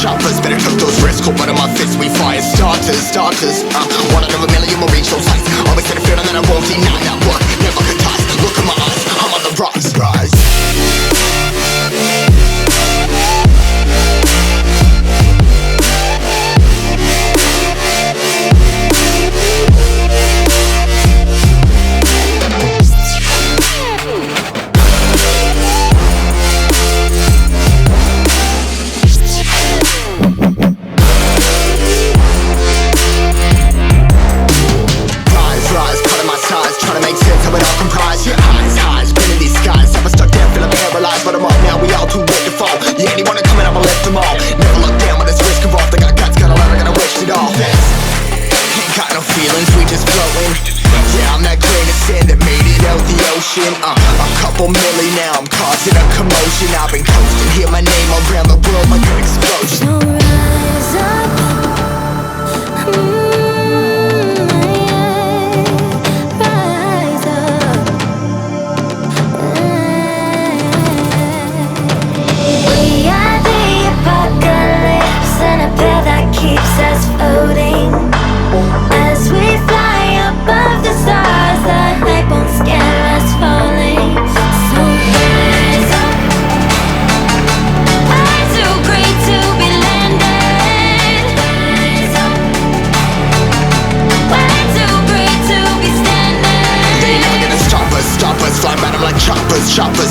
choppers. Better took those risks, cold blood in my fists, we fire starters. One out of a million will reach those heights. Always had a feeling that I won't deny that work, never could toss. Look in my eyes, I'm on the rise. A couple milli now, I'm causing a commotion. I've been coasting, hear my name around the world like an explosion. So rise up, rise up. We are the apocalypse, and a path that keeps us floating. As we fly above the stars, the hype won't scare us falling. So rise up. I'm too great to be landed. Rise up. Way too great to be standing. They ain't never gonna stop us. Fly by them like choppers.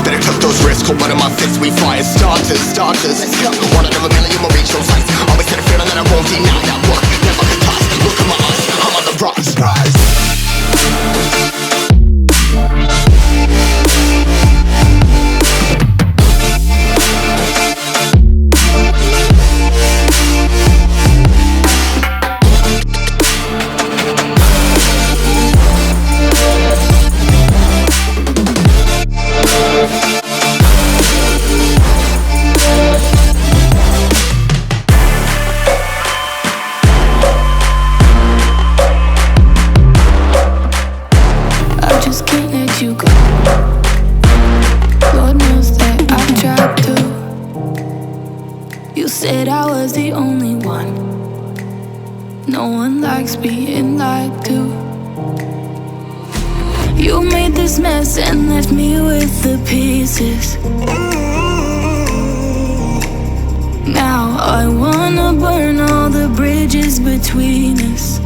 Better took those risks, cold blood in my fists, we fire starters. Let's go. One out of a million will reach those heights. Always had a feeling that I won't deny that work, never could toss. Look in my eyes, I'm on the rise. Said I was the only one. No one likes being lied to. You made this mess and left me with the pieces. Now I wanna burn all the bridges between us.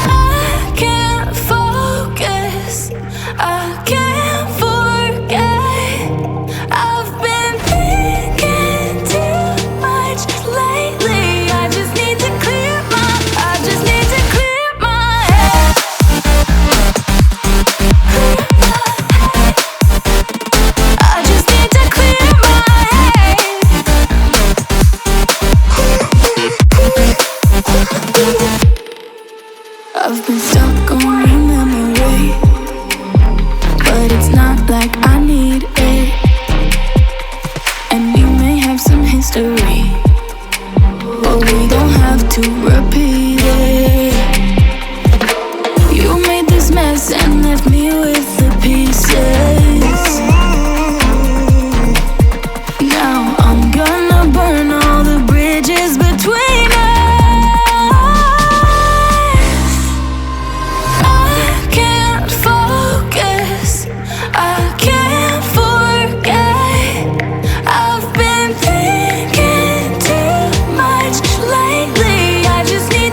I can't focus, I can't forget. I've been thinking too much lately. I just need to clear my head. I just need to clear my head. I've been stuck on your memory, but it's not like I need it. And we may have some history, but we don't have to repeat it. You made this mess and left me with the pieces. Now I'm gonna burn all the bridges between us. I can't focus, I can't forget. I've been thinking too much lately. I just need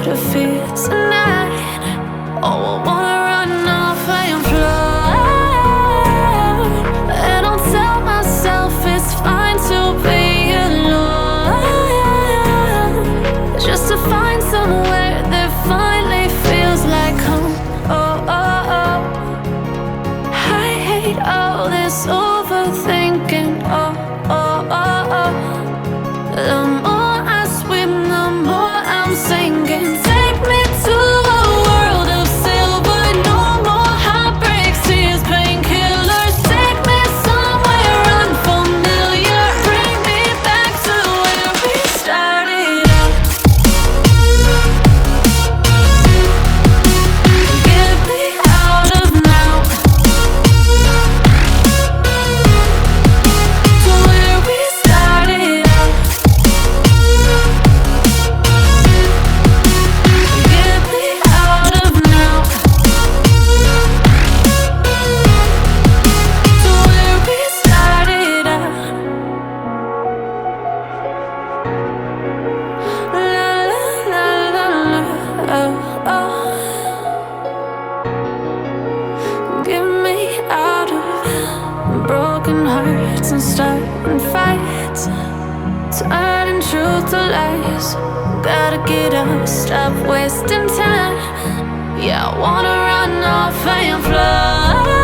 out of fear tonight. Oh, I wanna run off and fly. And I'll tell myself it's fine to be alone, just to find somewhere that finally feels like home. Oh, oh, oh. I hate all this overthinking. Oh, oh, oh, oh. The more I swim, the more I'm sinking. Take me to a world of silver. No more heartbreaks, tears, painkillers. Take me somewhere unfamiliar. Bring me back to where we started out. Get me out of now, to where we started out. Get me out of now, to where we started out. La la la la la, oh, oh. Get me out of broken hearts and starting fights, turning truth to lies. Gotta get up, stop wasting time. Yeah, I wanna run off and fly.